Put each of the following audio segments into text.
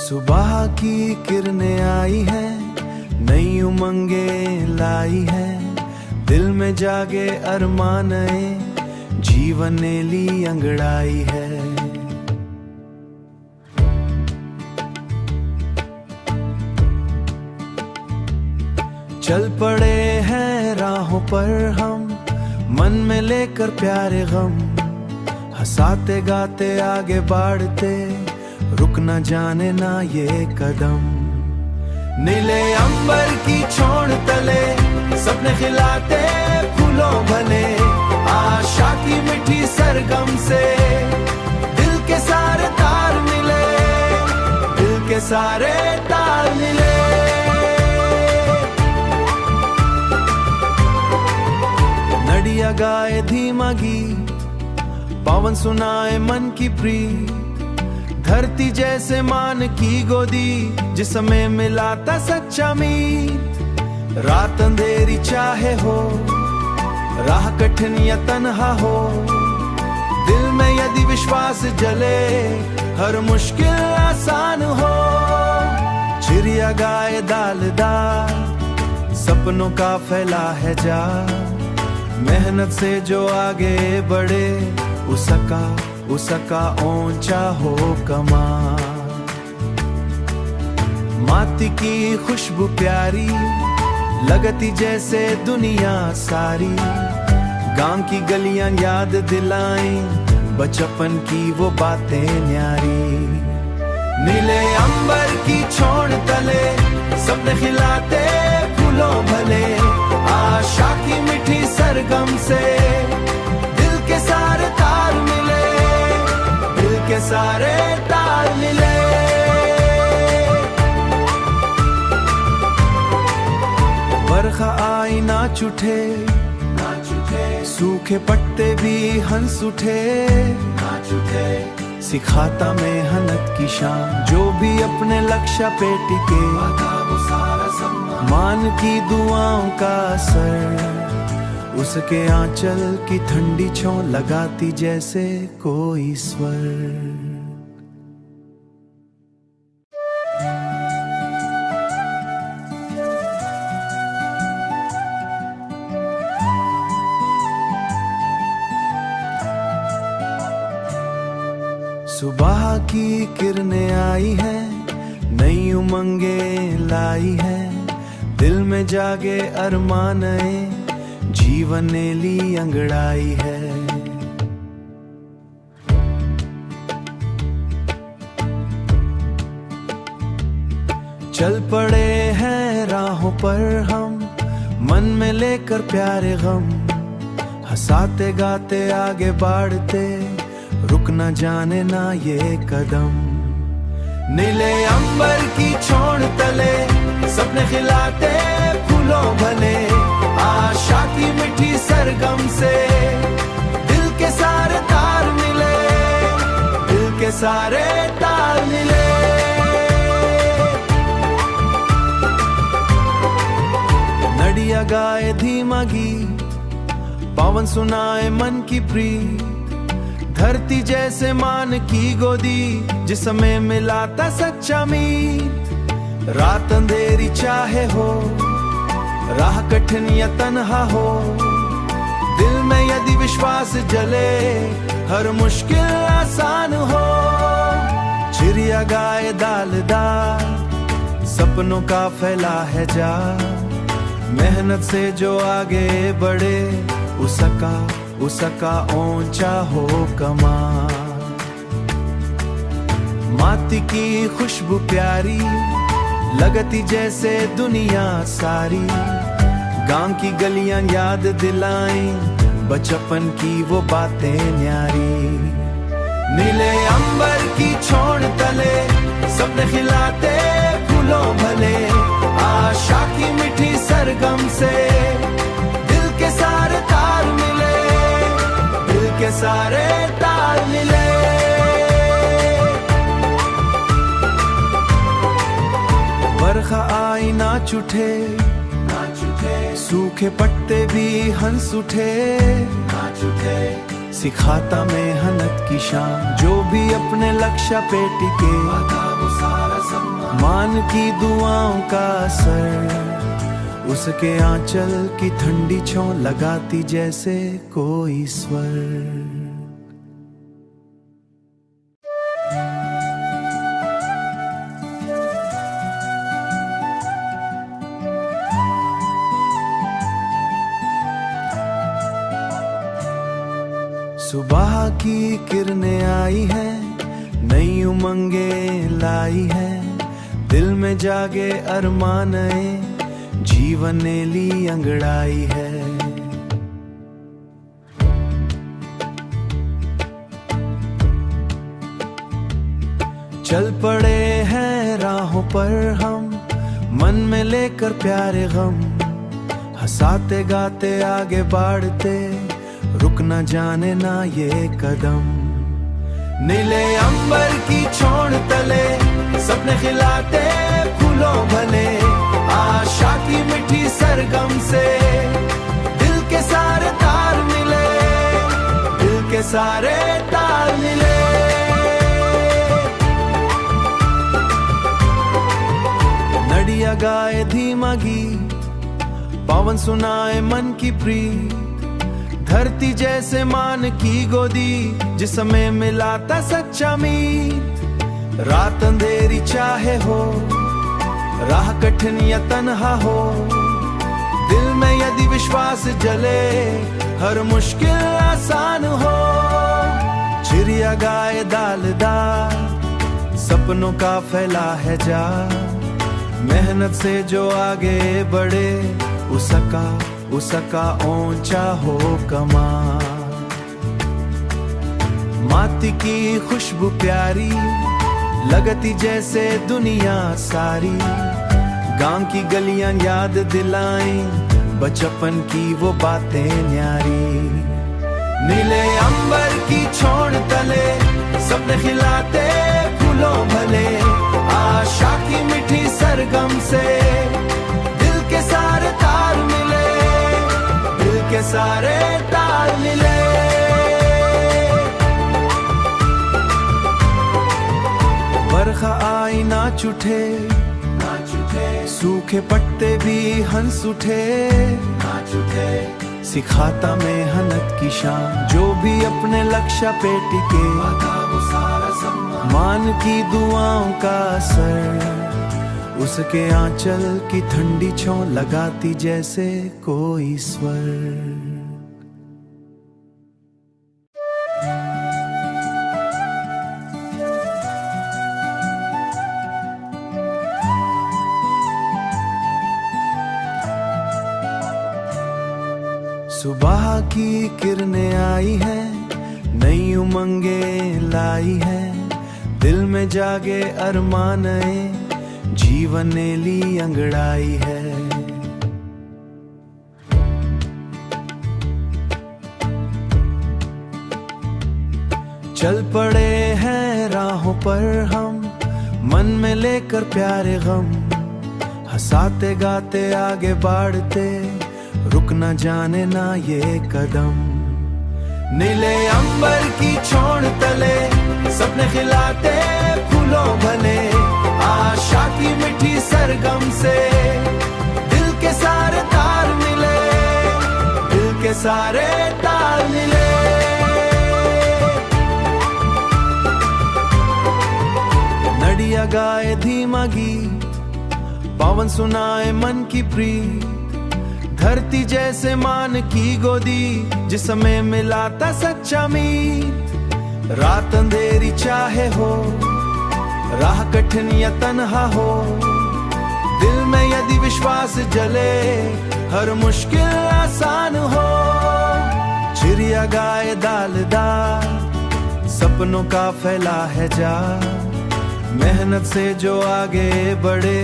सुबह की किरणें आई है, नई उमंगे लाई है, दिल में जागे अरमाने, जीवन ने ली अंगड़ाई है। चल पड़े हैं राहों पर हम, मन में लेकर प्यारे गम, हंसाते गाते आगे बढ़ते, रुक न जाने ना ये कदम। नीले अंबर की छोड़ तले सपने खिलाते फूलों भले, आशा की मीठी सरगम से दिल के सारे तार मिले, दिल के सारे तार मिले। नडिया गाए धीमा गीत, पवन सुनाए मन की प्रीत, धरती जैसे मान की गोदी जिसमें मिलाता सच्चा मीत। रात अंधेरी चाहे हो, राह कठिन या तन्हा हो, दिल में यदि विश्वास जले, हर मुश्किल आसान हो। चिड़िया गाए दालदार, सपनों का फैला है जाल, मेहनत से जो आगे बढ़े, उसका ऊंचा हो कमाल। माटी की खुशबू प्यारी लगती जैसे दुनिया सारी, गांव की गलियां याद दिलाएं, बचपन की वो बातें न्यारी। नीले अंबर की छोड़ तले सपने खिलाते फूलों भले, आशा की मीठी सरगम से दिल के सारे तार मिले, दिल के सारे तार मिले। बरखा आई नाच उठे, सूखे पत्ते भी हंस उठे, सिखाता मेहनत की शान, जो भी अपने लक्ष्य पे टिके, मान की दुआओं का असर, उसके आंचल की ठंडी छांव लगाती जैसे कोई स्वर। सुबह की किरणें आई है, नई उमंगे लाई है, दिल में जागे अरमाने, जीवन ने ली अंगड़ाई है। चल पड़े हैं राहों पर हम, मन में लेकर प्यारे गम, हंसाते गाते आगे बढ़ते, रुक न जाने ना ये कदम। नीले अंबर की छोड़ तले सपने खिलाते फूलों भले, आशा की मीठी सरगम से दिल के सारे तार मिले, दिल के सारे तार मिले। नडिया गाए धीमा गीत, पवन सुनाए मन की प्रीत, धरती जैसे मान की गोदी जिसमें मिलाता सच्चा मीत। रात अंधेरी चाहे हो, राह कठिन या तन्हा हो, दिल में यदि विश्वास जले, हर मुश्किल आसान हो। चिड़िया गाए दालदार, सपनों का फैला है जाल, मेहनत से जो आगे बढ़े, उसका ऊंचा हो कमाल। माटी की खुशबू प्यारी लगती जैसे दुनिया सारी, गांव की गलियां याद दिलाएं, बचपन की वो बातें न्यारी। नीले अंबर की छोड़ तले सपने खिलाते फूलों भले, आशा की मीठी सरगम से दिल के सारे तार मिले, दिल के सारे तार मिले। बरखा आई नाच उठे, सूखे पत्ते भी हंस उठे, सिखाता मेहनत की शान, जो भी अपने लक्ष्य पे टिके, मान की दुआओं का असर, उसके आंचल की ठंडी छांव लगाती जैसे कोई स्वर। सुबह की किरणें आई है, नई उमंगे लाई है, दिल में जागे अरमाने, जीवन ने ली अंगड़ाई है। चल पड़े हैं राहों पर हम, मन में लेकर प्यारे गम, हंसाते गाते आगे बढ़ते, रुक न जाने ना ये कदम। नीले अंबर की छोड़ तले, सपने खिलाते फूलों भले, आशा की मिठी सरगम से दिल के सारे तार मिले, दिल के सारे तार मिले। नडिया गाए धीमा गीत, पवन सुनाए मन की प्रीत, धरती जैसे मान की गोदी, जिसमें मिला था सच्चा मीत। रात अंधेरी चाहे हो, राह कठिन या तन्हा हो, दिल में यदि विश्वास जले, हर मुश्किल आसान हो। चिड़िया गाए दालदार, सपनों का फैला है जाल, मेहनत से जो आगे बढ़े, उसका ऊंचा हो कमाल। माटी की खुशबू प्यारी लगती जैसे दुनिया सारी, गांव की गलियां याद दिलाएं, बचपन की वो बातें न्यारी। नीले अंबर की छोड़ तले, सपने खिलाते फूलों भले, आशा की मिठी सरगम से दिल के सारे तार मिले, दिल के सारे तार मिले। बरखा आई ना छूटे, सूखे पत्ते भी हंस उठे, सिखाता मेहनत की शान, जो भी अपने लक्ष्य पे टिके, मान की दुआओं का असर, उसके आंचल की ठंडी छांव लगाती जैसे कोई स्वर। सुबह की किरणें आई है, नई उमंगे लाई है, दिल में जागे अरमाने, जीवन ने ली अंगड़ाई है। चल पड़े हैं राहों पर हम, मन में लेकर प्यारे गम, हंसाते गाते आगे बढ़ते, रुक न जाने ना ये कदम। नीले अंबर की छोड़ तले, सपने खिलाते फूलों भले, आशा की मिठी सरगम से दिल के सारे तार मिले, दिल के सारे तार मिले। नडिया गाए धीमा गीत, पवन सुनाए मन की प्रीत, धरती जैसे मान की गोदी, जिसमें मिला था सच्चा मीत। रात अंधेरी चाहे हो, राह कठिन या तन्हा हो, दिल में यदि विश्वास जले, हर मुश्किल आसान हो। चिड़िया गाए दालदार, सपनों का फैला है जाल, मेहनत से जो आगे बढ़े,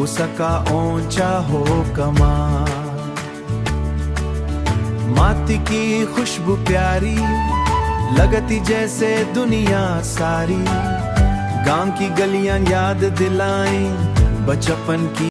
उसका ऊंचा हो कमाल। माटी की खुशबू प्यारी लगती जैसे दुनिया सारी, गांव की गलियां याद दिलाएं, बचपन की